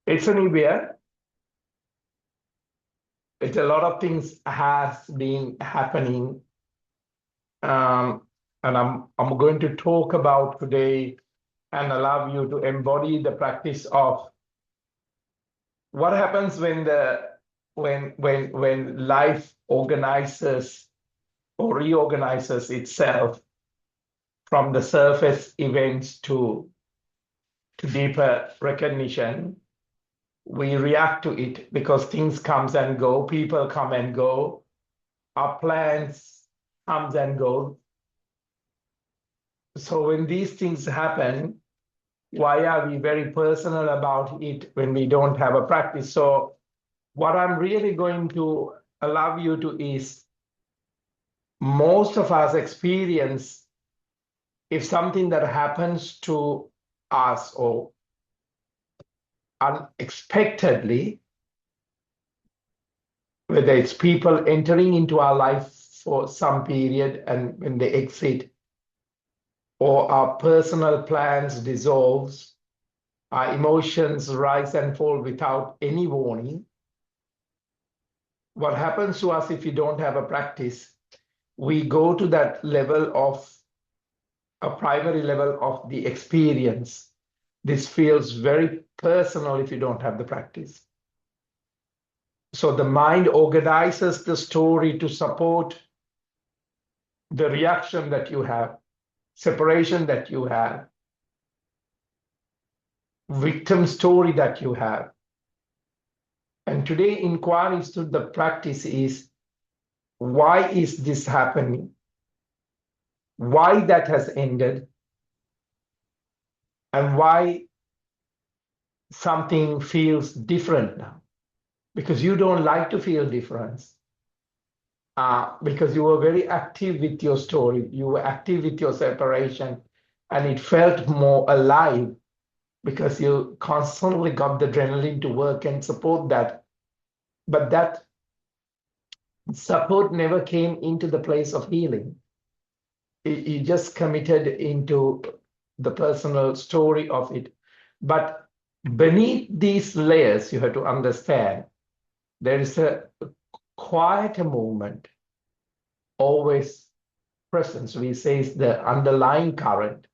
It's a new year. It's a lot of things has been happening, and I'm going to talk about today and allow you to embody the practice of what happens when life organizes or reorganizes itself from the surface events to deeper recognition. We react to it because things comes and go, people come and go, our plans comes and go. So when these things happen, why are we very personal about it when we don't have a practice? So what I'm really going to allow you to is most of us experience if something that happens to us or unexpectedly, whether it's people entering into our life for some period and when they exit, or our personal plans dissolves, our emotions rise and fall without any warning. What happens to us if you don't have a practice, we go to that level of a primary level of the experience. This feels very personal if you don't have the practice. So the mind organizes the story to support the reaction that you have, separation that you have, victim story that you have. And today, inquiries to the practice is, why is this happening? Why that has ended? And why something feels different now? Because you don't like to feel difference. Because you were very active with your story, you were active with your separation, and it felt more alive because you constantly got the adrenaline to work and support that. But that support never came into the place of healing. You just committed into the personal story of it. But beneath these layers, you have to understand there is a quieter movement always present. We say it's the underlying current.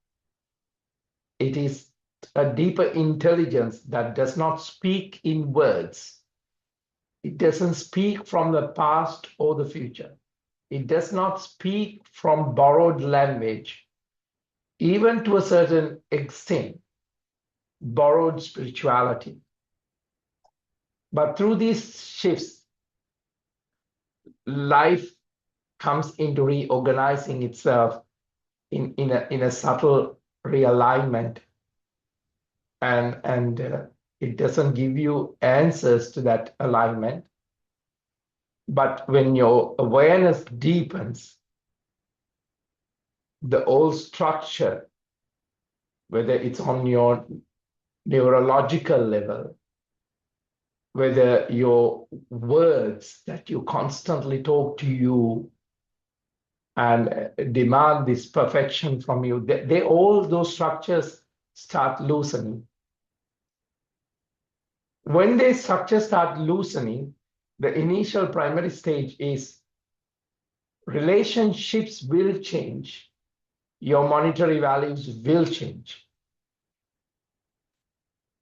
It is a deeper intelligence that does not speak in words. It doesn't speak from the past or the future. It does not speak from borrowed language, even to a certain extent, borrowed spirituality. But through these shifts, life comes into reorganizing itself in a subtle realignment. And it doesn't give you answers to that alignment. But when your awareness deepens, the old structure, whether it's on your neurological level, whether your words that you constantly talk to you and demand this perfection from you, they all those structures start loosening. When the structures start loosening, the initial primary stage is relationships will change. Your monetary values will change.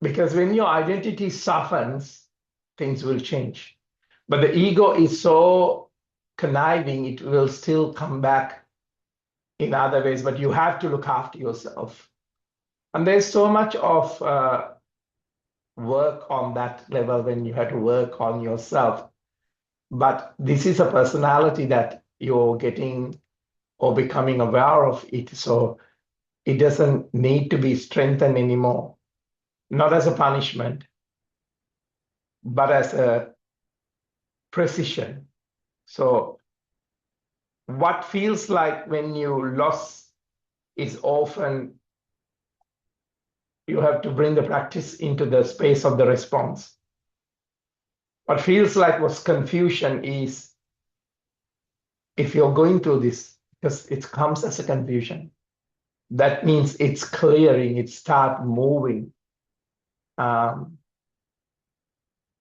Because when your identity softens, things will change. But the ego is so conniving, it will still come back in other ways, but you have to look after yourself. And there's so much of work on that level when you have to work on yourself. But this is a personality that you're getting or becoming aware of it. So it doesn't need to be strengthened anymore, not as a punishment, but as a precision. So what feels like when you lost is often you have to bring the practice into the space of the response. What feels like was confusion is if you're going through this, because it comes as a confusion, that means it's clearing, it starts moving.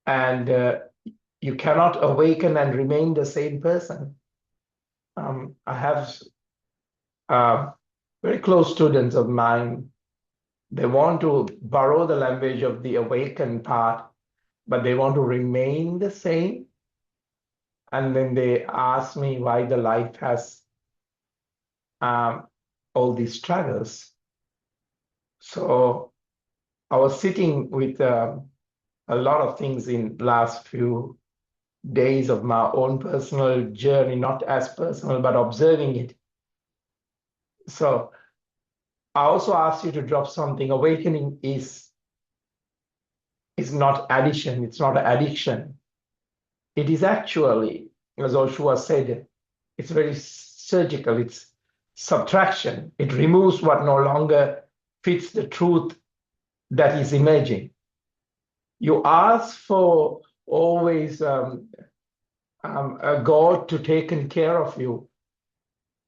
and you cannot awaken and remain the same person. I have very close students of mine. They want to borrow the language of the awakened part, but they want to remain the same. And then they ask me why the life has all these struggles. So I was sitting with a lot of things in last few days of my own personal journey, not as personal, but observing it. So I also asked you to drop something. Awakening is not addition. It's not addiction. It is actually, as Oshua said, it's very surgical. It's subtraction. It removes what no longer fits the truth that is emerging. You ask for always a God to take care of you.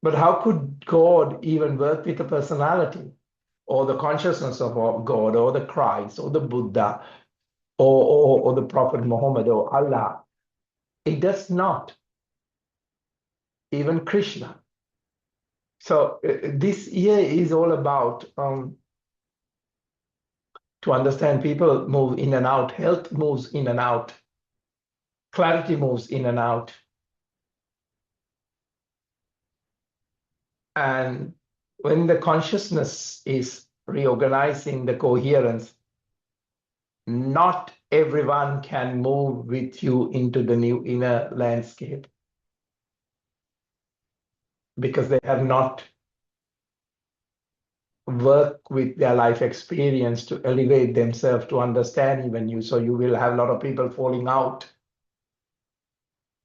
But how could God even work with a personality or the consciousness of God or the Christ or the Buddha or the Prophet Muhammad or Allah? It does not. Even Krishna. So this year is all about to understand people move in and out, health moves in and out, clarity moves in and out. And when the consciousness is reorganizing the coherence, not everyone can move with you into the new inner landscape because they have not worked with their life experience to elevate themselves to understand even you. So you will have a lot of people falling out.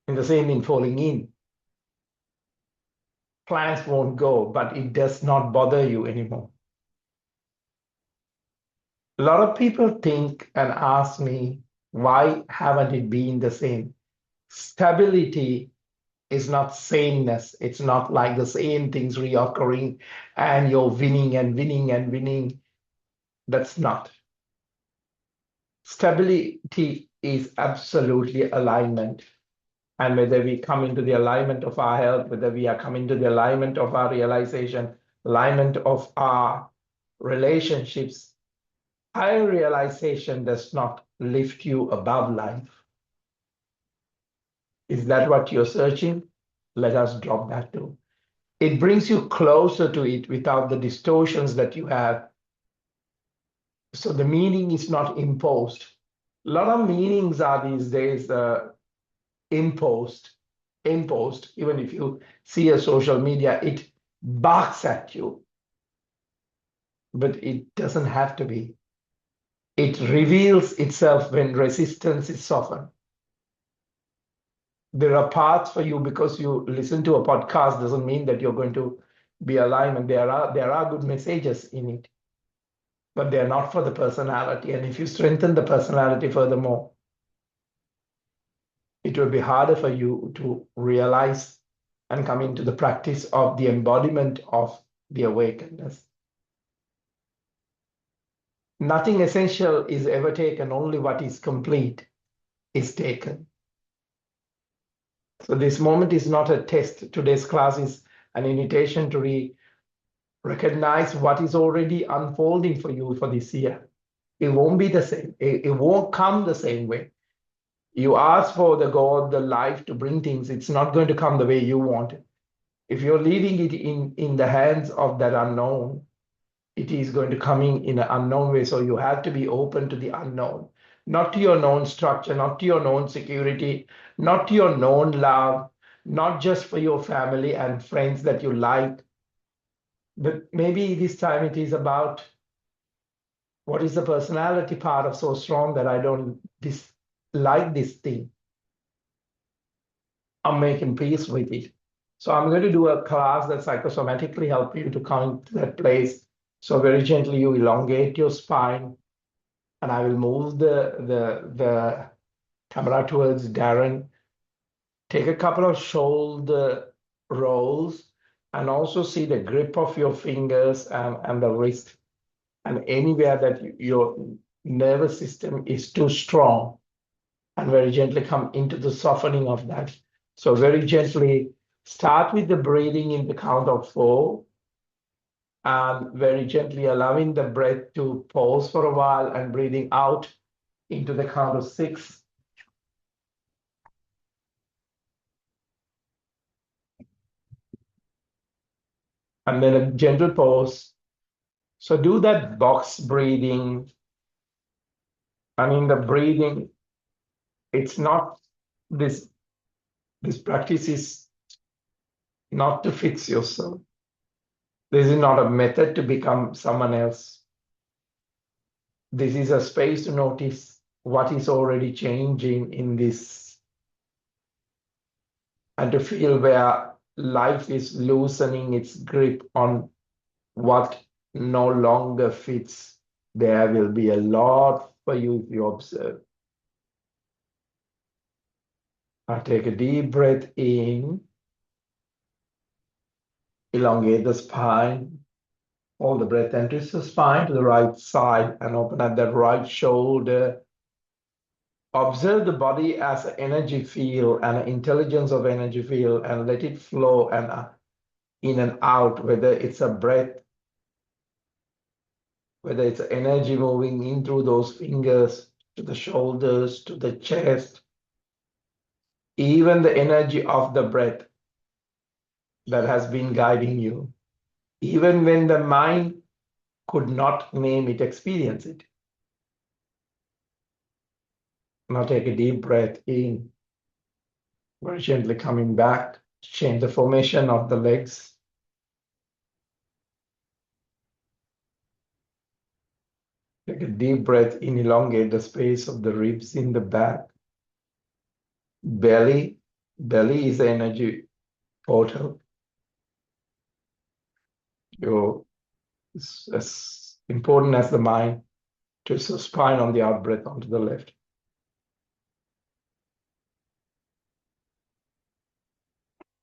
And the same in falling in. Plans won't go, but it does not bother you anymore. A lot of people think and ask me, why haven't it been the same? Stability is not sameness. It's not like the same things reoccurring and you're winning and winning and winning. That's not. Stability is absolutely alignment. And whether we come into the alignment of our health, whether we are coming to the alignment of our realization, alignment of our relationships, higher realization does not lift you above life. Is that what you're searching? Let us drop that too. It brings you closer to it without the distortions that you have. So the meaning is not imposed. A lot of meanings are these days imposed. Even if you see a social media, it barks at you. But it doesn't have to be. It reveals itself when resistance is softened. There are paths for you. Because you listen to a podcast doesn't mean that you're going to be aligned. And there are good messages in it, but they're not for the personality. And if you strengthen the personality furthermore, it will be harder for you to realize and come into the practice of the embodiment of the awakenedness. Nothing essential is ever taken, only what is complete is taken. So this moment is not a test. Today's class is an invitation to recognize what is already unfolding for you for this year. It won't be the same. It won't come the same way. You ask for the God, the life to bring things. It's not going to come the way you want it. If you're leaving it in the hands of that unknown, it is going to come in an unknown way. So you have to be open to the unknown, not to your known structure, not to your known security, not to your known love, not just for your family and friends that you like. But maybe this time it is about what is the personality part of so strong that I don't dislike this thing. I'm making peace with it. So I'm going to do a class that psychosomatically help you to come to that place. So very gently you elongate your spine, and I will move the camera towards Darren. Take a couple of shoulder rolls and also see the grip of your fingers and the wrist, and anywhere that your nervous system is too strong. and very gently come into the softening of that. So very gently start with the breathing in the count of 4, and very gently allowing the breath to pause for a while and breathing out into the count of 6. And then a gentle pause. So do that box breathing. And in the breathing, it's not this practice is not to fix yourself. This is not a method to become someone else. This is a space to notice what is already changing in this, and to feel where life is loosening its grip on what no longer fits. There will be a lot for you if you observe. I take a deep breath in, elongate the spine, hold the breath and twist the spine to the right side and open up that right shoulder. Observe the body as an energy field and an intelligence of energy field, and let it flow and in and out, whether it's a breath, whether it's energy moving in through those fingers to the shoulders, to the chest, even the energy of the breath that has been guiding you. Even when the mind could not name it, experience it. Now take a deep breath in, very gently coming back, change the formation of the legs. Take a deep breath in, elongate the space of the ribs in the back. Belly is the energy portal. It's as important as the mind. Twist the spine on the out breath onto the left.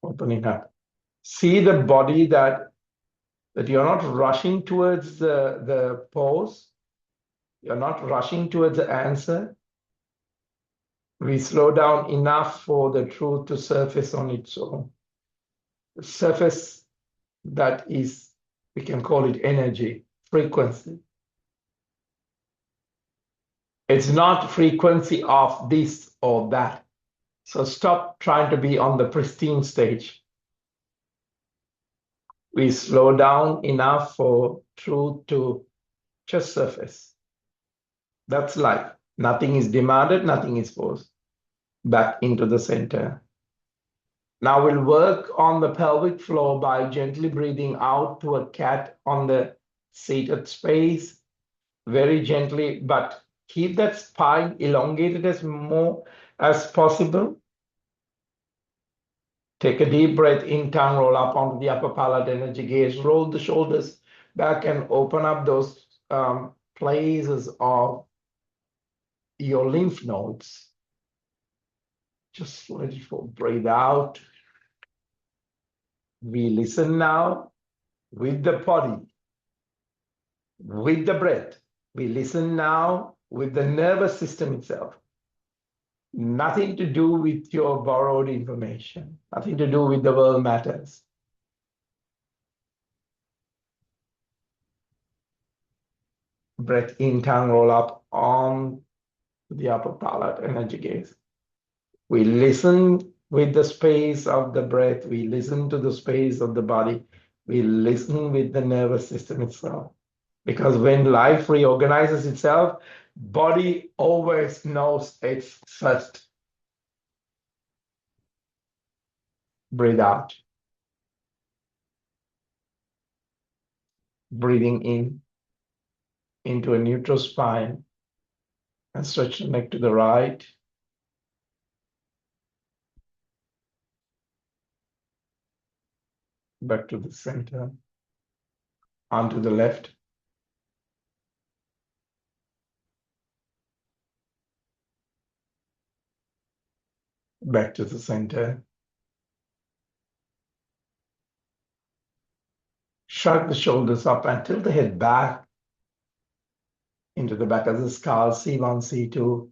Opening up. See the body that you're not rushing towards the pose. You're not rushing towards the answer. We slow down enough for the truth to surface on its own. The surface that is, we can call it energy, frequency. It's not frequency of this or that. So stop trying to be on the pristine stage. We slow down enough for truth to just surface. That's life. Nothing is demanded, nothing is forced. Back into the center. Now we'll work on the pelvic floor by gently breathing out to a cat on the seated space. Very gently, but keep that spine elongated as more as possible. Take a deep breath in, tongue roll up onto the upper palate, energy gaze. Roll the shoulders back and open up those places of your lymph nodes. Just let it fall. Breathe out. We listen now with the body, with the breath. We listen now with the nervous system itself. Nothing to do with your borrowed information. Nothing to do with the world matters. Breath in, tongue roll up on the upper palate, energy gaze. We listen with the space of the breath. We listen to the space of the body. We listen with the nervous system itself. Because when life reorganizes itself, body always knows it's first. Breathe out. Breathing in into a neutral spine, and stretch the neck to the right. Back to the center. Onto the left. Back to the center. Shrug the shoulders up and tilt the head back into the back of the skull, C1, C2.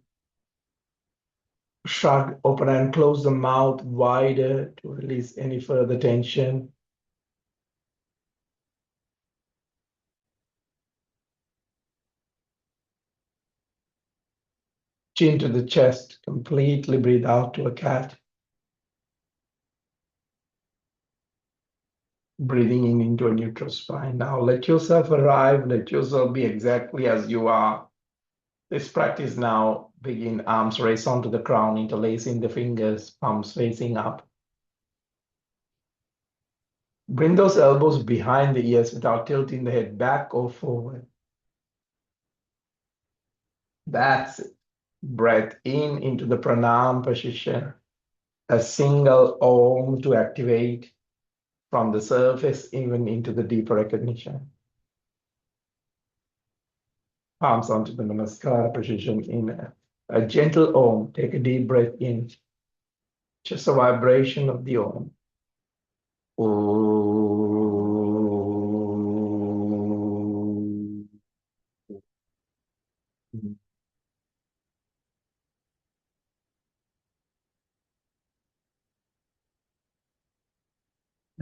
Shrug, open and close the mouth wider to release any further tension. Chin to the chest, completely breathe out to a cat. Breathing in into a neutral spine. Now let yourself arrive, let yourself be exactly as you are. This practice now begin, arms raised onto the crown, interlacing the fingers, palms facing up. Bring those elbows behind the ears without tilting the head back or forward. That's it. Breath in into the pranam position. A single om to activate from the surface even into the deeper recognition. Palms onto the namaskara position in a gentle om. Take a deep breath in. Just a vibration of the om. Om.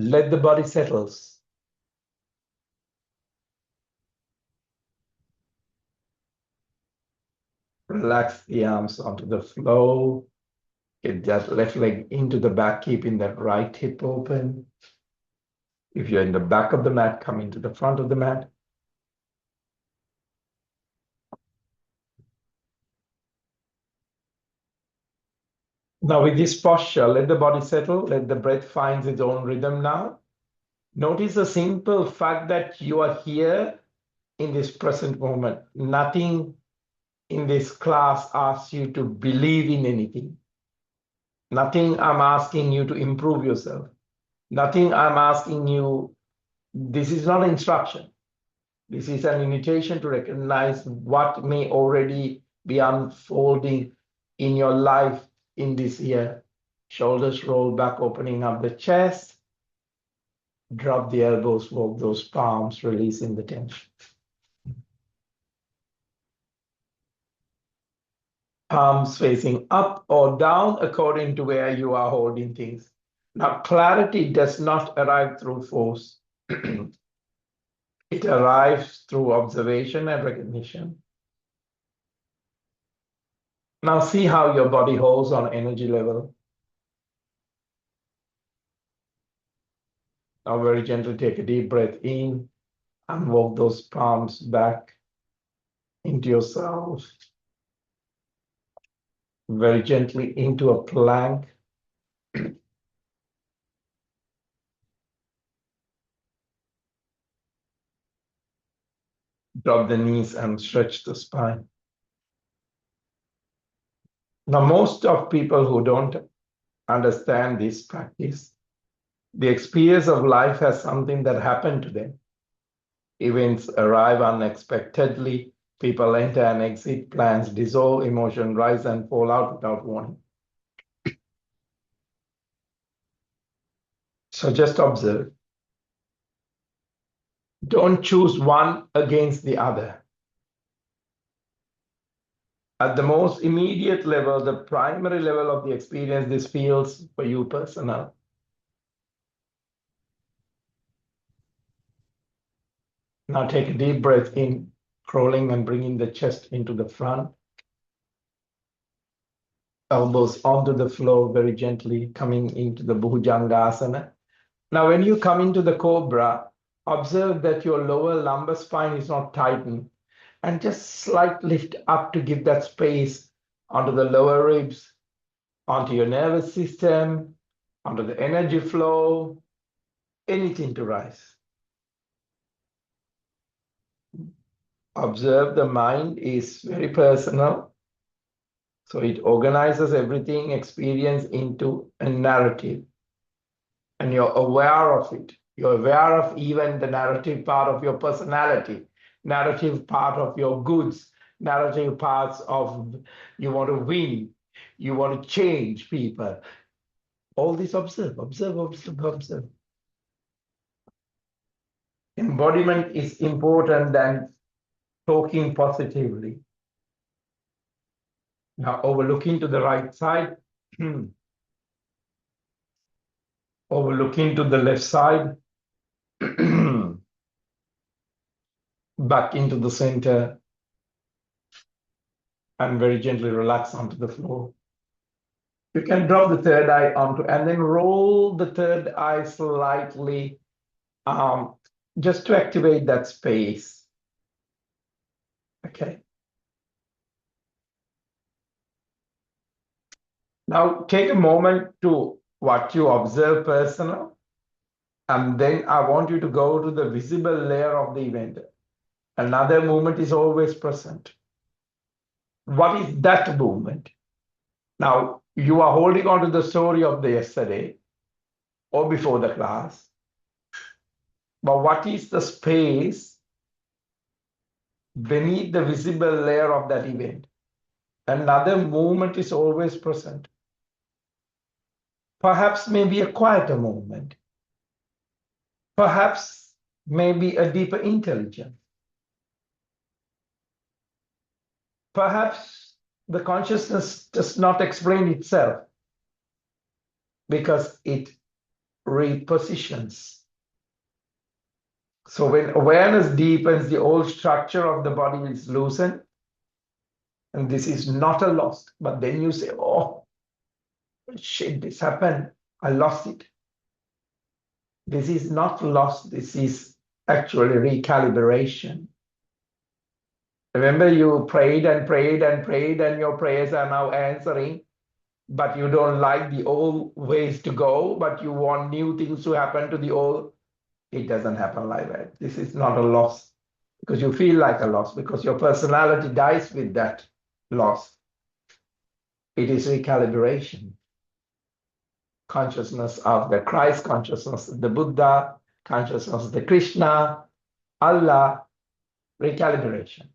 Let the body settles. Relax the arms onto the floor. Get that left leg into the back, keeping that right hip open. If you're in the back of the mat, come into the front of the mat. Now with this posture, let the body settle, let the breath find its own rhythm now. Notice the simple fact that you are here in this present moment. Nothing in this class asks you to believe in anything. Nothing I'm asking you to improve yourself. Nothing I'm asking you, this is not instruction. This is an invitation to recognize what may already be unfolding in your life in this year. Shoulders roll back, opening up the chest. Drop the elbows, walk those palms, releasing the tension. Palms facing up or down according to where you are holding things. Now, clarity does not arrive through force. It arrives through observation and recognition. Now see how your body holds on energy level. Now very gently take a deep breath in and walk those palms back into yourself. Very gently into a plank. Drop the knees and stretch the spine. Now, most of people who don't understand this practice, the experience of life has something that happened to them. Events arrive unexpectedly. People enter and exit, plans dissolve, emotions rise and fall out without warning. So just observe. Don't choose one against the other. At the most immediate level, the primary level of the experience, this feels for you personal. Now take a deep breath in, crawling and bringing the chest into the front. Elbows onto the floor very gently, coming into the Bhujangasana. Now, when you come into the Cobra, observe that your lower lumbar spine is not tightened, and just slight lift up to give that space onto the lower ribs, onto your nervous system, onto the energy flow, anything to rise. Observe the mind is very personal. So it organizes everything, experience into a narrative. And you're aware of it. You're aware of even the narrative part of your personality, narrative part of your goods, narrative parts of you want to win, you want to change people. All this observe, observe, observe, observe. Embodiment is important than talking positively. Now overlooking to the right side, overlooking to the left side, back into the center, and very gently relax onto the floor. You can drop the third eye onto, and then roll the third eye slightly, just to activate that space. Okay. Now take a moment to what you observe personal, and then I want you to go to the visible layer of the event. Another movement is always present. What is that movement? Now, you are holding on to the story of the yesterday or before the class, but what is the space beneath the visible layer of that event? Another movement is always present. Perhaps maybe a quieter movement. Perhaps maybe a deeper intelligence. Perhaps the consciousness does not explain itself because it repositions. So when awareness deepens, the old structure of the body is loosened. And this is not a loss. But then you say, oh, shit, this happened. I lost it. This is not loss. This is actually recalibration. Remember, you prayed and prayed and prayed, and your prayers are now answering, but you don't like the old ways to go, but you want new things to happen to the old. It doesn't happen like that. This is not a loss because you feel like a loss, because your personality dies with that loss. It is recalibration. Consciousness of the Christ, consciousness of the Buddha, consciousness of the Krishna, Allah, recalibration.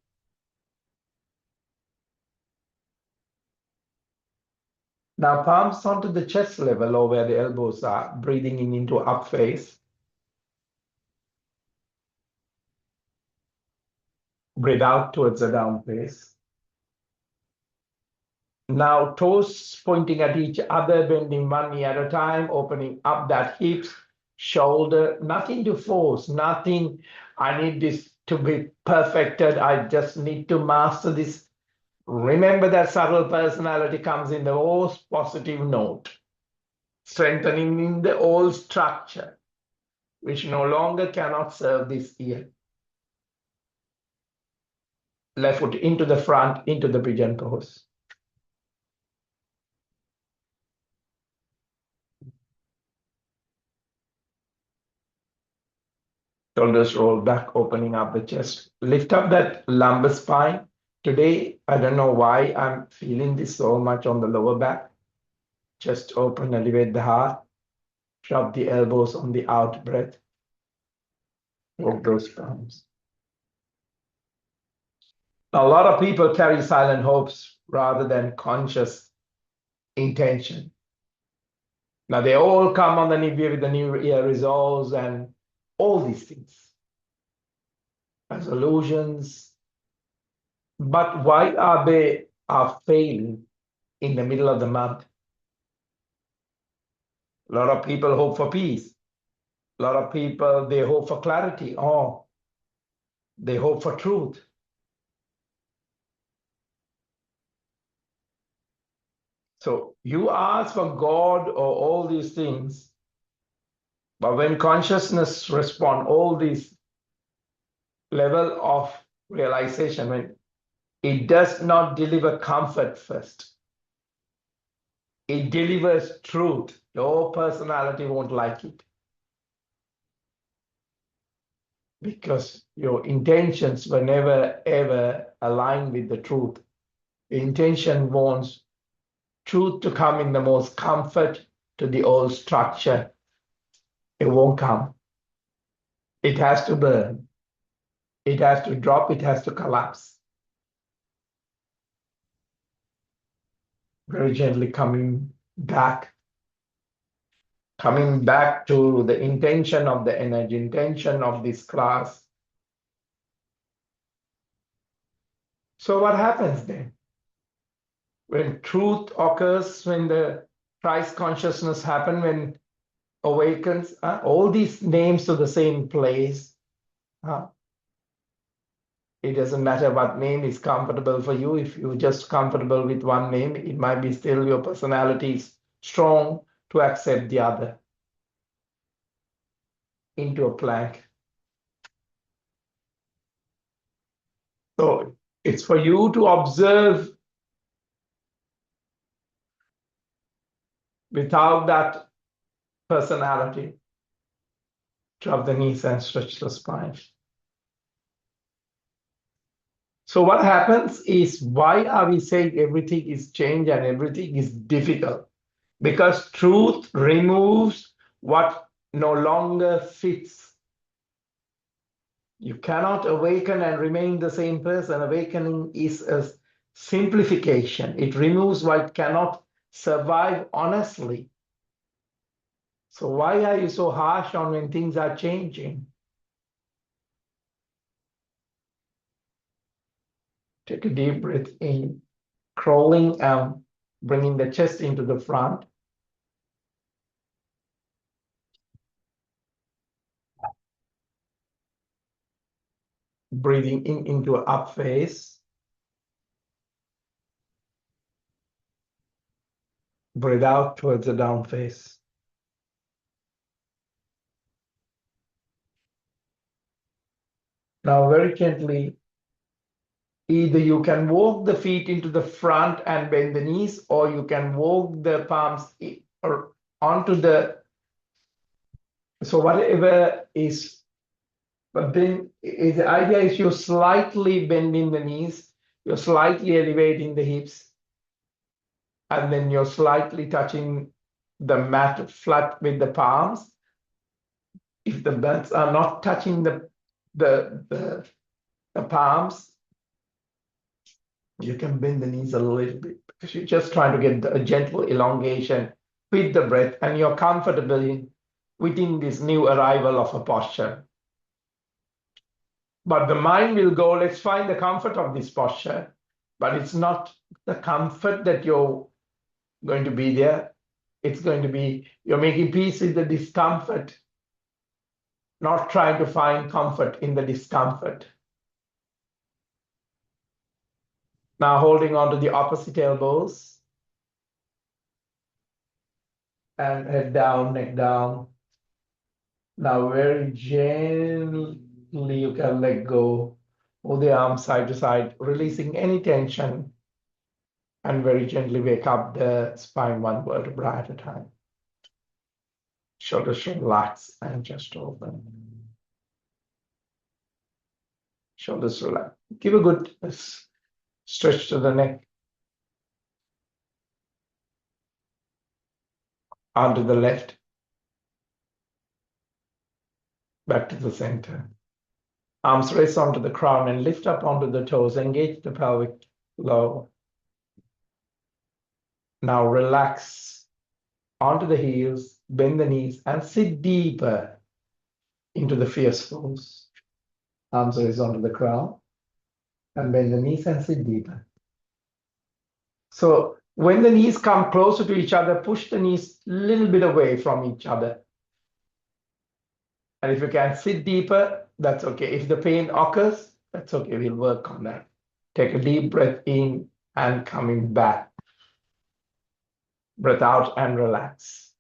Now palms onto the chest level or where the elbows are, breathing in into up face. Breathe out towards the down face. Now toes pointing at each other, bending one knee at a time, opening up that hips, shoulder, nothing to force, nothing, I need this to be perfected, I just need to master this. Remember that subtle personality comes in the most positive note, strengthening in the old structure, which no longer cannot serve this ear. Left foot into the front, into the pigeon pose. Shoulders roll back, opening up the chest. Lift up that lumbar spine. Today, I don't know why I'm feeling this so much on the lower back. Chest open, elevate the heart. Drop the elbows on the out breath. Walk those palms. Now, a lot of people carry silent hopes rather than conscious intention. Now, they all come on the new year with the new year resolves and all these things. Resolutions. But why are they failing in the middle of the month? A lot of people hope for peace. A lot of people, they hope for clarity, or they hope for truth. So you ask for God or all these things, but when consciousness responds, all these level of realization, when it does not deliver comfort first, it delivers truth. Your personality won't like it because your intentions were never ever aligned with the truth. The intention wants truth to come in the most comfort to the old structure. It won't come. It has to burn. It has to drop. It has to collapse. Very gently coming back to the intention of the energy, intention of this class. So what happens then? when truth occurs, when the Christ consciousness happens, when awakens, all these names to the same place. It doesn't matter what name is comfortable for you. If you're just comfortable with one name, it might be still your personality is strong to accept the other into a plank. So it's for you to observe without that personality. Drop the knees and stretch the spine. So what happens is, why are we saying everything is change and everything is difficult? Because truth removes what no longer fits. You cannot awaken and remain the same person. Awakening is a simplification. It removes what cannot survive honestly. So why are you so harsh on when things are changing? Take a deep breath in, crawling and bringing the chest into the front. Breathing in into an up face. Breathe out towards the down face. Now very gently, either you can walk the feet into the front and bend the knees, or you can walk the palms or onto the, so whatever is, but then the idea is you're slightly bending the knees, you're slightly elevating the hips, and then you're slightly touching the mat flat with the palms. If the bends are not touching the palms, you can bend the knees a little bit because you're just trying to get a gentle elongation with the breath, and you're comfortable within this new arrival of a posture. But the mind will go, let's find the comfort of this posture, but it's not the comfort that you're going to be there. It's going to be, you're making peace with the discomfort, not trying to find comfort in the discomfort. Now holding on to the opposite elbows and head down, neck down. Now very gently you can let go. Move the arms side to side, releasing any tension, and very gently wake up the spine one vertebra at a time. Shoulders relax and just open. Shoulders relax. Give a good stretch to the neck. Onto the left. Back to the center. Arms raise onto the crown and lift up onto the toes. Engage the pelvic floor. Now relax onto the heels, bend the knees, and sit deeper into the fierce pose. Arms raise onto the crown and bend the knees and sit deeper. So when the knees come closer to each other, push the knees a little bit away from each other. And if you can sit deeper, that's okay. If the pain occurs, that's okay. We'll work on that. Take a deep breath in and coming back. Breath out and relax.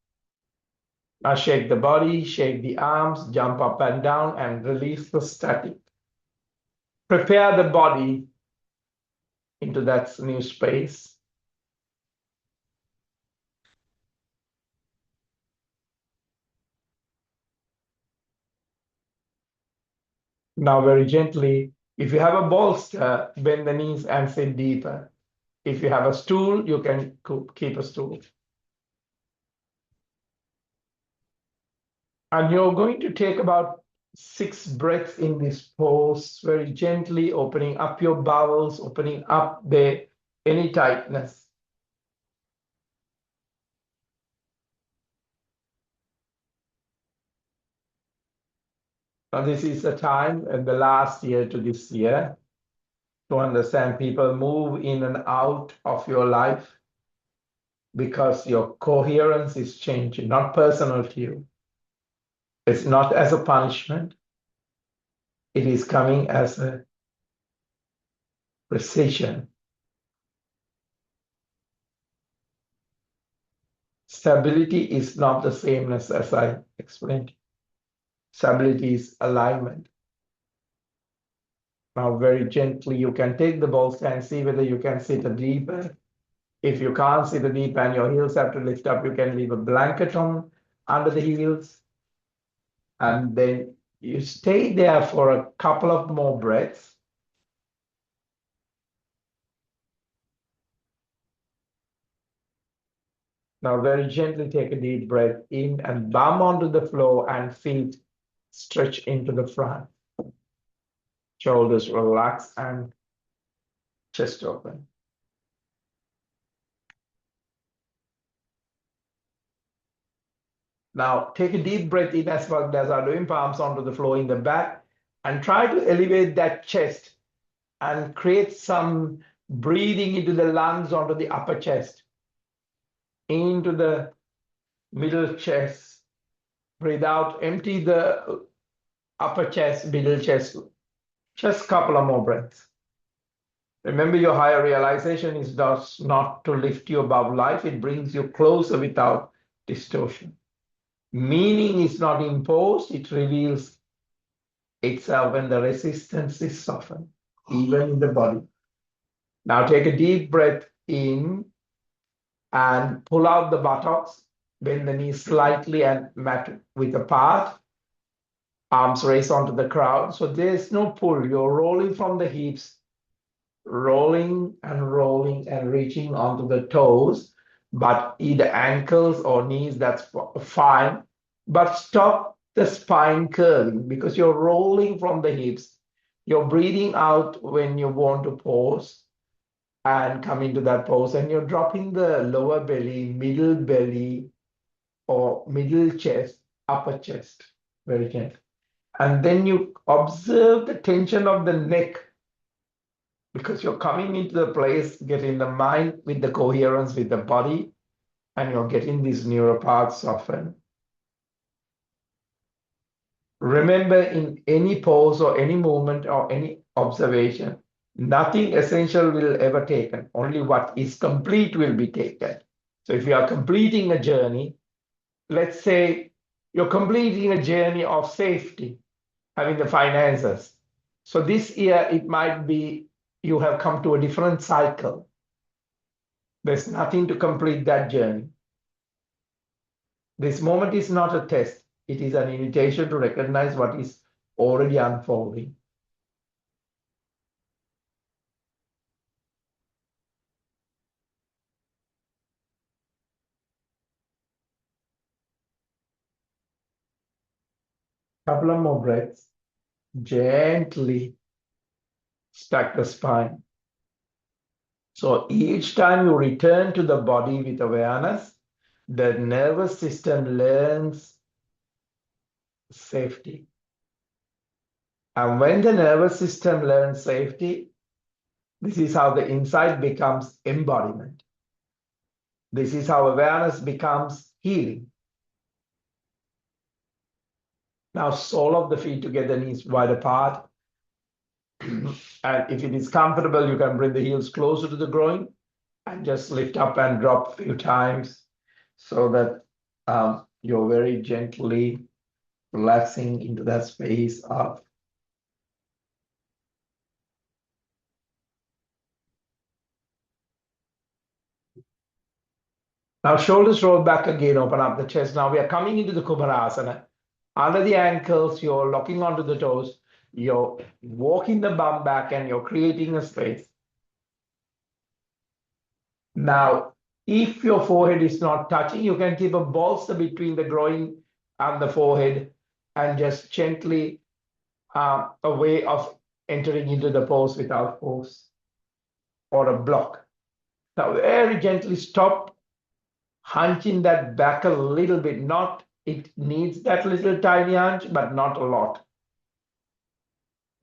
Now shake the body, shake the arms, jump up and down and release the static. Prepare the body into that new space. Now very gently, if you have a bolster, bend the knees and sit deeper. If you have a stool, you can keep a stool. And you're going to take about 6 breaths in this pose, very gently opening up your bowels, opening up any tightness. Now this is the time and the last year to this year to understand people move in and out of your life because your coherence is changing, not personal to you. It's not as a punishment. It is coming as a precision. Stability is not the sameness as I explained. Stability is alignment. Now, very gently, you can take the bolster and see whether you can sit a deeper. If you can't sit a deep and your heels have to lift up, you can leave a blanket on under the heels. And then you stay there for a couple of more breaths. Now, very gently take a deep breath in and bum onto the floor and feet stretch into the front. Shoulders relax and chest open. Now, take a deep breath in as well as I'm doing, palms onto the floor in the back, and try to elevate that chest and create some breathing into the lungs onto the upper chest, into the middle chest. Breathe out, empty the upper chest, middle chest. Just a couple of more breaths. Remember, your higher realization is not to lift you above life. It brings you closer without distortion. Meaning is not imposed. It reveals itself when the resistance is softened, even in the body. Now take a deep breath in and pull out the buttocks, bend the knees slightly and mat width apart. Arms raise onto the ground. So there's no pull. You're rolling from the hips, rolling and reaching onto the toes, but either ankles or knees, that's fine. But stop the spine curling because you're rolling from the hips. You're breathing out when you want to pause and come into that pose, and you're dropping the lower belly, or middle chest, upper chest, very gentle. And then you observe the tension of the neck because you're coming into the place, getting the mind with the coherence with the body, and you're getting these neuropaths soften. Remember, in any pose or any movement or any observation, nothing essential will ever taken. Only what is complete will be taken. So if you are completing a journey, let's say you're completing a journey of safety, having the finances. So this year, it might be you have come to a different cycle. There's nothing to complete that journey. This moment is not a test. It is an invitation to recognize what is already unfolding. Couple of more breaths. Gently stack the spine. So each time you return to the body with awareness, the nervous system learns safety. And when the nervous system learns safety, this is how the insight becomes embodiment. This is how awareness becomes healing. Now, sole of the feet together, knees wide apart. And if it is comfortable, you can bring the heels closer to the groin and just lift up and drop a few times so that you're very gently relaxing into that space of now shoulders roll back again, open up the chest. Now we are coming into the Kumarasana. Under the ankles, you're locking onto the toes. You're walking the bum back and you're creating a space. Now, if your forehead is not touching, you can keep a bolster between the groin and the forehead and just gently a way of entering into the pose without force or a block. Now, very gently stop, hunching that back a little bit. Not, it needs that little tiny hunch, but not a lot.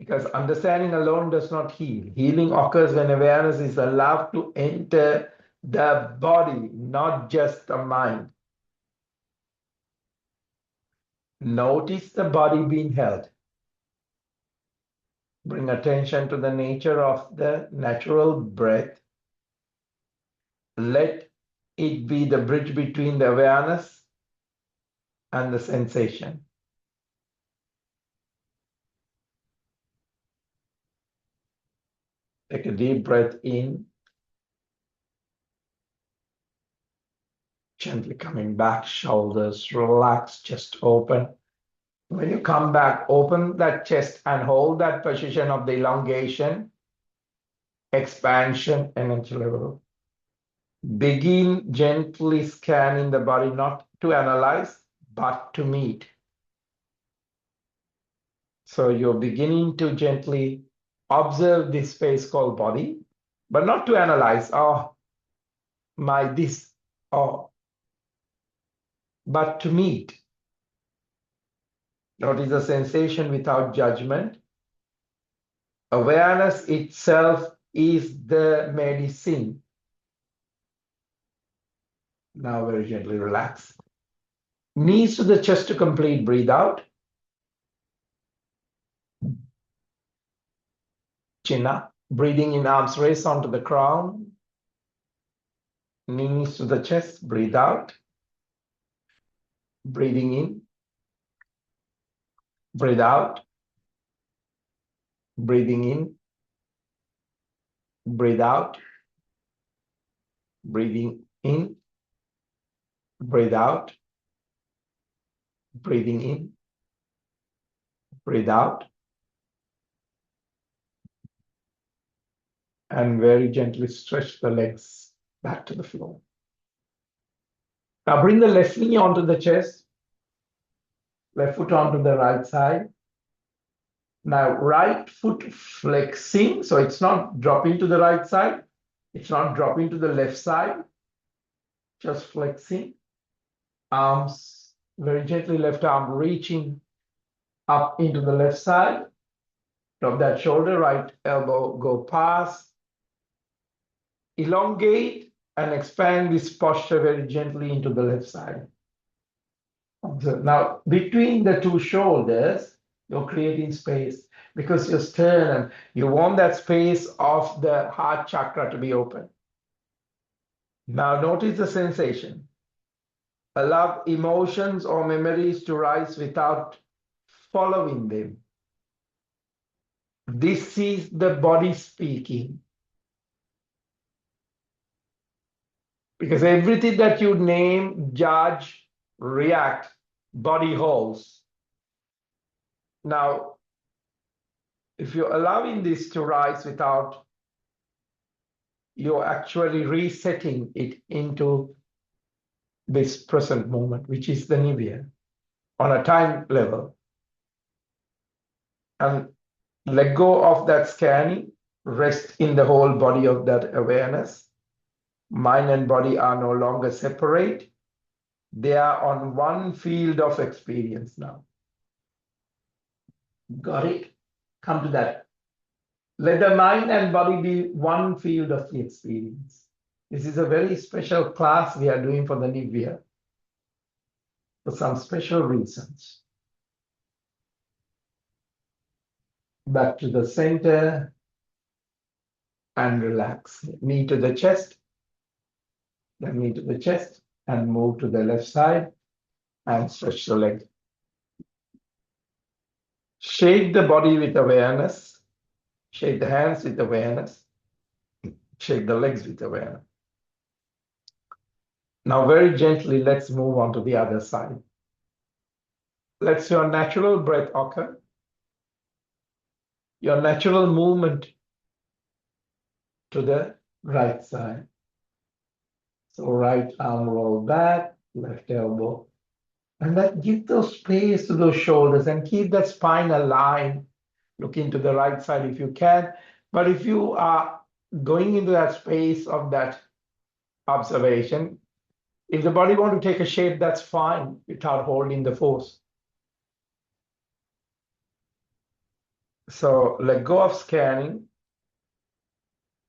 Because understanding alone does not heal. Healing occurs when awareness is allowed to enter the body, not just the mind. Notice the body being held. Bring attention to the nature of the natural breath. Let it be the bridge between the awareness and the sensation. Take a deep breath in, gently coming back, shoulders relaxed, chest open. When you come back, open that chest and hold that position of the elongation, expansion, energy level. Begin gently scanning the body, not to analyze, but to meet. So you're beginning to gently observe this space called body, but not to analyze, oh, my this, oh, but to meet. Notice the sensation without judgment. Awareness itself is the medicine. Now very gently relax. Knees to the chest to complete, breathe out. Chin up, breathing in, arms raised onto the crown. Knees to the chest, breathe out. Breathing in, breathe out. Breathing in, breathe out. Breathing in, breathe out. Breathing in, breathe out. And very gently stretch the legs back to the floor. Now bring the left knee onto the chest, left foot onto the right side. Now right foot flexing, so it's not dropping to the right side, it's not dropping to the left side, just flexing. Arms very gently, left arm reaching up into the left side. Drop that shoulder, right elbow go past. Elongate and expand this posture very gently into the left side. Observe. Now, between the two shoulders, you're creating space because you're stern and you want that space of the heart chakra to be open. Now, notice the sensation. Allow emotions or memories to rise without following them. This is the body speaking. Because everything that you name, judge, react, body holds. Now, if you're allowing this to rise without, you're actually resetting it into this present moment, which is the Nivya, on a time level. And let go of that scanning, rest in the whole body of that awareness. Mind and body are no longer separate. They are on one field of experience now. Got it? Come to that. Let the mind and body be one field of the experience. This is a very special class we are doing for the Nivya for some special reasons. Back to the center and relax. Knee to the chest, then knee to the chest, and move to the left side and stretch the leg. Shake the body with awareness. Shake the hands with awareness. Shake the legs with awareness. Now, very gently, let's move on to the other side. Let your natural breath occur. Your natural movement to the right side. So right arm roll back, left elbow. And that give those space to those shoulders and keep that spine aligned. Look into the right side if you can. But if you are going into that space of that observation, if the body wants to take a shape, that's fine without holding the force. So let go of scanning.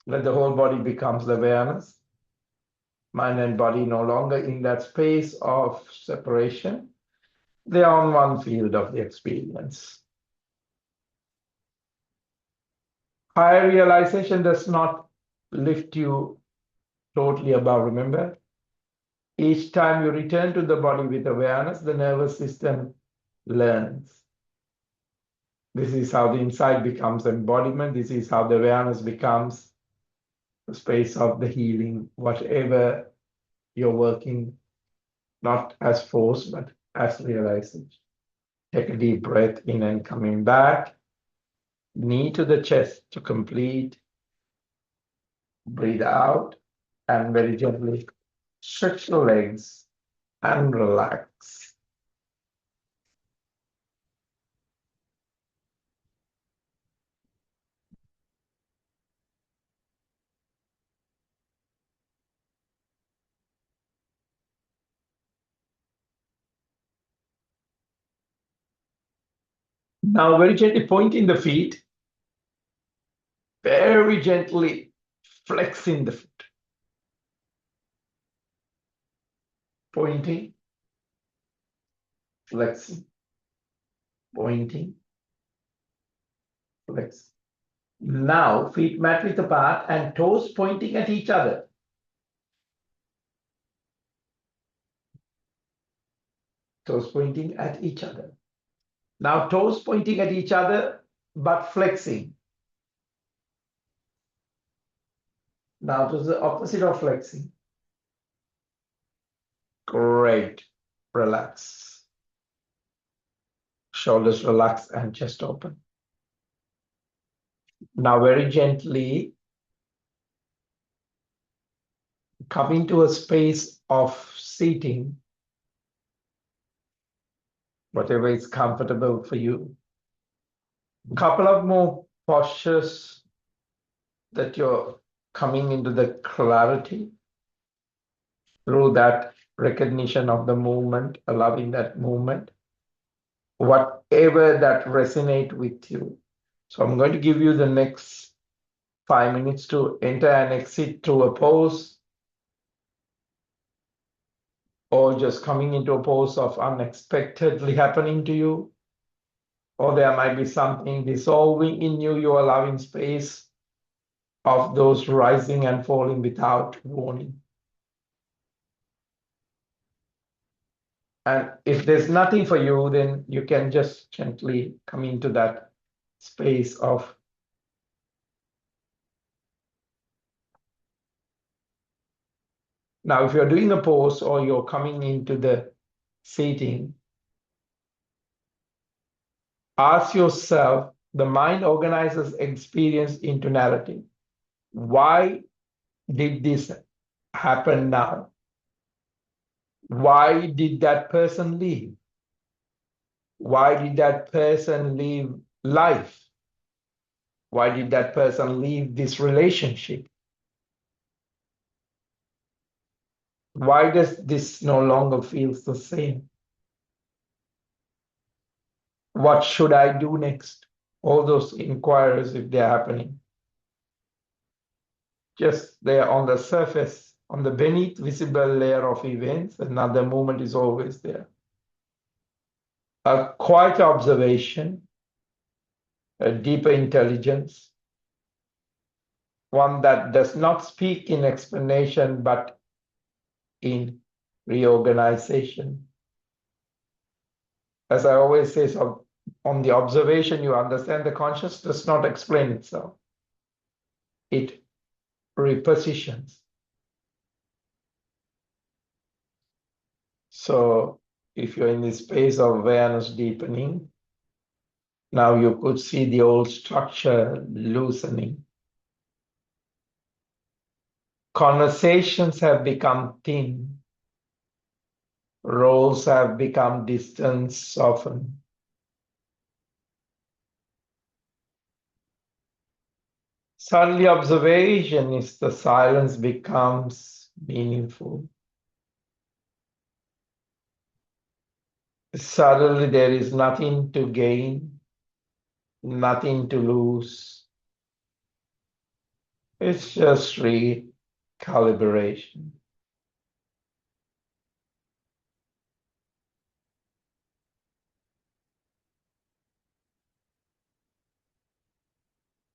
Let the whole body becomes the awareness. Mind and body no longer in that space of separation. They are on one field of the experience. Higher realization does not lift you totally above, remember? Each time you return to the body with awareness, the nervous system learns. This is how the insight becomes embodiment. This is how the awareness becomes the space of the healing, whatever you're working, not as force, but as realization. Take a deep breath in and coming back. Knee to the chest to complete. Breathe out and very gently stretch the legs and relax. Now very gently pointing the feet, very gently flexing the foot. Pointing, flexing, pointing, flexing. Now feet mat width apart and toes pointing at each other. Toes pointing at each other. Now toes pointing at each other, but flexing. Now to the opposite of flexing. Great. Relax. Shoulders relax and chest open. Now very gently come into a space of seating, whatever is comfortable for you. A couple of more postures that you're coming into the clarity through that recognition of the movement, allowing that movement, whatever that resonate with you. So I'm going to give you the next 5 minutes to enter and exit through a pose, or just coming into a pose of unexpectedly happening to you, or there might be something dissolving in you, you're allowing space of those rising and falling without warning. And if there's nothing for you, then you can just gently come into that space of now, if you're doing a pose or you're coming into the seating, ask yourself, the mind organizes experience into narrative. Why did this happen now? Why did that person leave? Why did that person leave life? Why did that person leave this relationship? Why does this no longer feel the same? What should I do next? All those inquiries, if they're happening. Just there on the surface, on the beneath visible layer of events, another moment is always there. A quiet observation, a deeper intelligence, one that does not speak in explanation, but in reorganization. As I always say, so on the observation, you understand the conscious does not explain itself. It repositions. So if you're in this space of awareness deepening, now you could see the old structure loosening. Conversations have become thin. Roles have become distant, softened. Suddenly observation is the silence becomes meaningful. Suddenly there is nothing to gain, nothing to lose. It's just recalibration.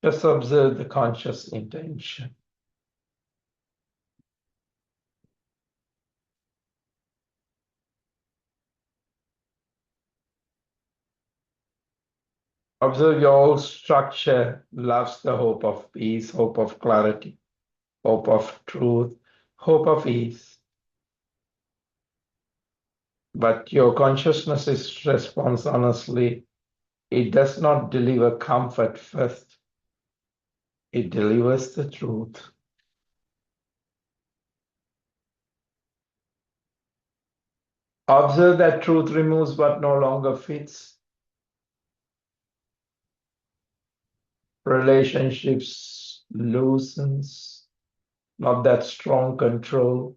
Just observe the conscious intention. Observe your whole structure loves the hope of peace, hope of clarity, hope of truth, hope of ease. But your consciousness is response honestly. It does not deliver comfort first. It delivers the truth. Observe that truth removes what no longer fits. Relationships loosens, not that strong control.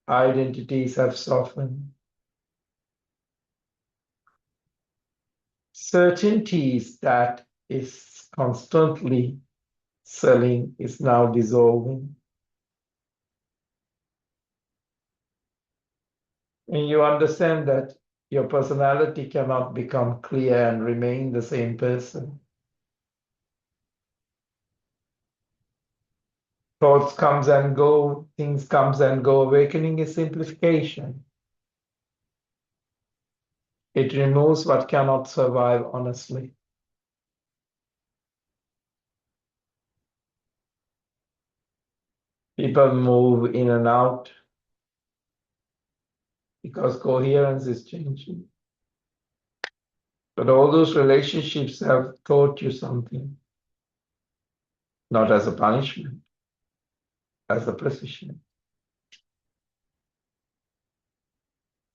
Identities have softened. Certainties that is constantly selling is now dissolving. And you understand that your personality cannot become clear and remain the same person. Thoughts comes and go, things comes and go. Awakening is simplification. It removes what cannot survive honestly. People move in and out because coherence is changing. But all those relationships have taught you something, not as a punishment, as a precision.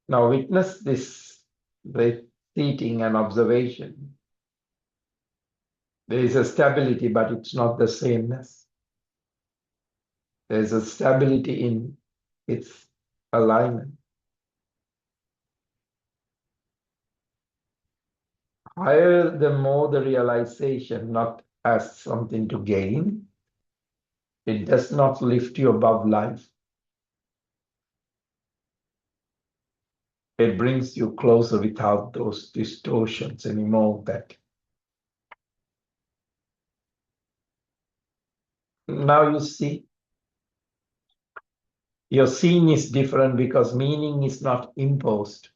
Now witness this with seating and observation. There is a stability, but it's not the sameness. There is a stability in its alignment. Higher, the more the realization, not as something to gain. It does not lift you above life. It brings you closer without those distortions anymore. That now you see, your seeing is different because meaning is not imposed.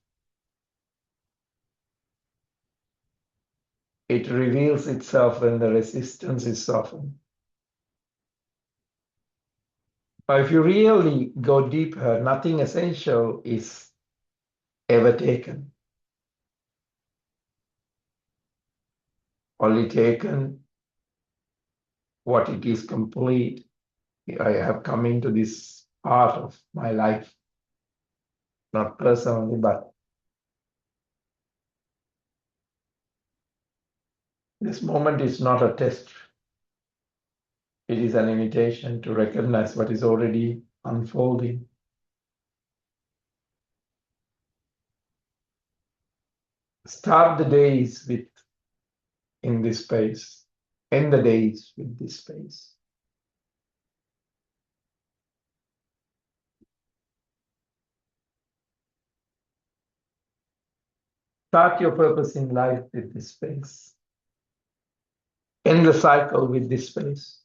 It reveals itself when the resistance is softened. But if you really go deeper, nothing essential is ever taken. Only taken what it is complete. I have come into this part of my life, not personally, but this moment is not a test. It is an invitation to recognize what is already unfolding. Start the days with in this space. End the days with this space. Start your purpose in life with this space. End the cycle with this space.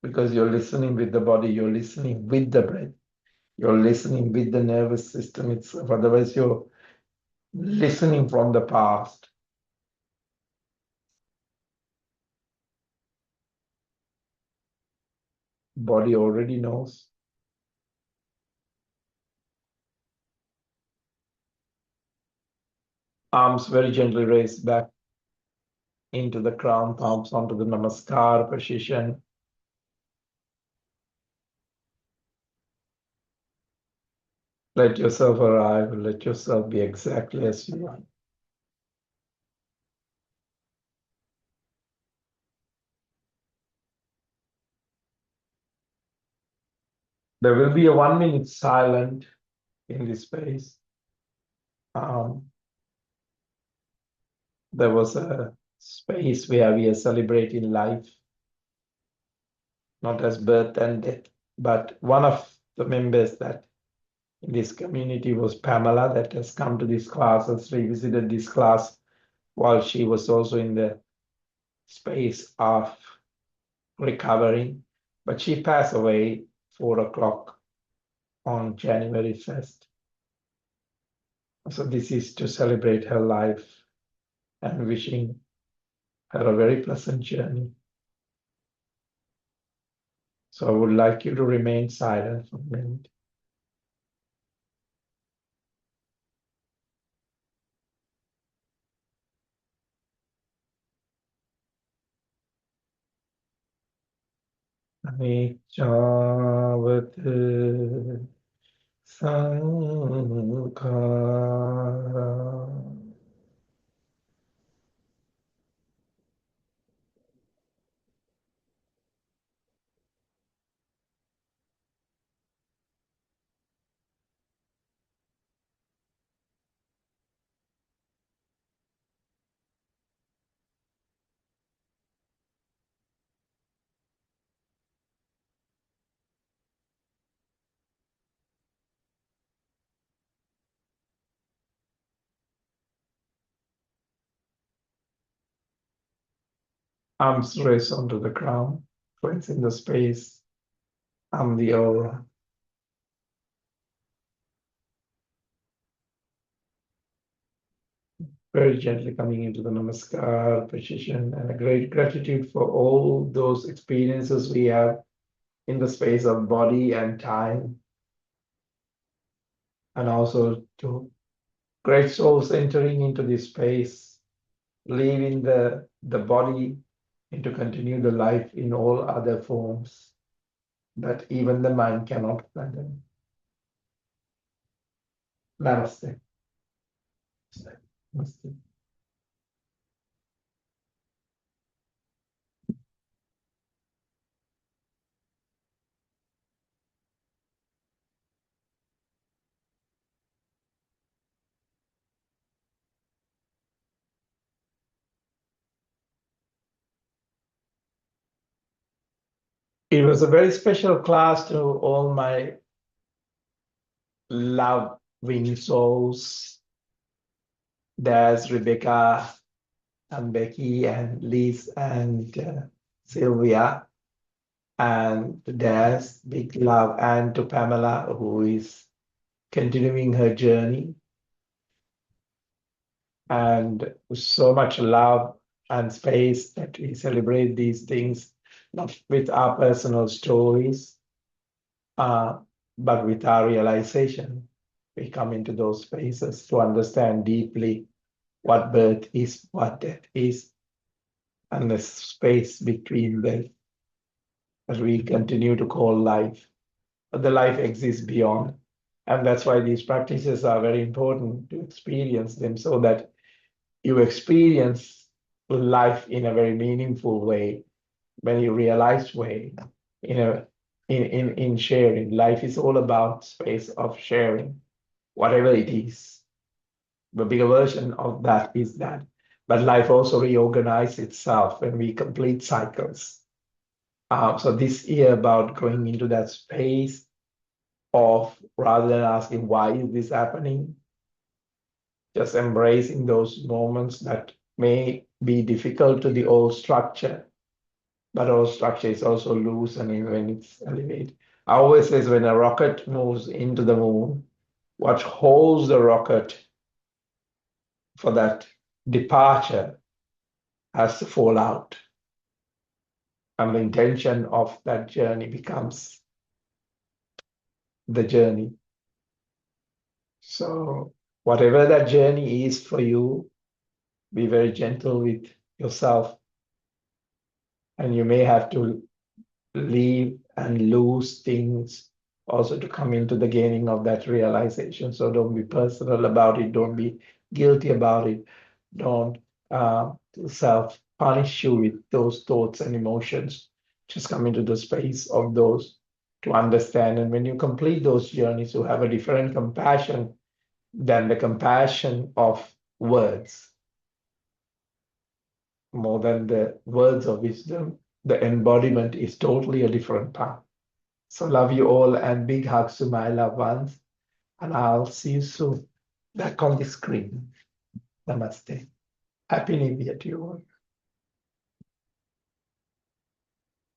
Because you're listening with the body, you're listening with the breath, you're listening with the nervous system itself. Otherwise, you're listening from the past. Body already knows. Arms very gently raised back into the crown, palms onto the namaskar position. Let yourself arrive, let yourself be exactly as you are. There will be a 1 minute silent in this space. There was a space where we are celebrating life, not as birth and death, but one of the members that in this community was Pamela, that has come to this class, has revisited this class while she was also in the space of recovering. But she passed away 4 o'clock on January 1st. So this is to celebrate her life and wishing her a very pleasant journey. So I would like you to remain silent for a minute. Aniccavat sankhara. Arms raised onto the ground, cleansing the space. I'm the aura. Very gently coming into the Namaskar position, and a great gratitude for all those experiences we have in the space of body and time, and also to great souls entering into this space, leaving the body and to continue the life in all other forms that even the mind cannot fathom. Namaste. Namaste. It was a very special class to all my loving souls. There's Rebecca and Becky and Liz and Sylvia. And there's big love and to Pamela, who is continuing her journey. And so much love and space that we celebrate these things, not with our personal stories, but with our realization. We come into those spaces to understand deeply what birth is, what death is, and the space between them that we continue to call life. But the life exists beyond. And that's why these practices are very important to experience them so that you experience life in a very meaningful way, very realized way, in sharing. Life is all about space of sharing, whatever it is. The bigger version of that is that. But life also reorganizes itself when we complete cycles. So this year about going into that space of, rather than asking why is this happening, just embracing those moments that may be difficult to the old structure, but old structure is also loose and when it's elevated. I always say when a rocket moves into the moon, what holds the rocket for that departure has to fall out. And the intention of that journey becomes the journey. So whatever that journey is for you, be very gentle with yourself. And you may have to leave and lose things also to come into the gaining of that realization. So don't be personal about it. Don't be guilty about it. Don't self-punish you with those thoughts and emotions. Just come into the space of those to understand. And when you complete those journeys, you have a different compassion than the compassion of words. More than the words of wisdom, the embodiment is totally a different path. So love you all, and big hugs to my loved ones. And I'll see you soon back on the screen. Namaste. Happy New Year to you all.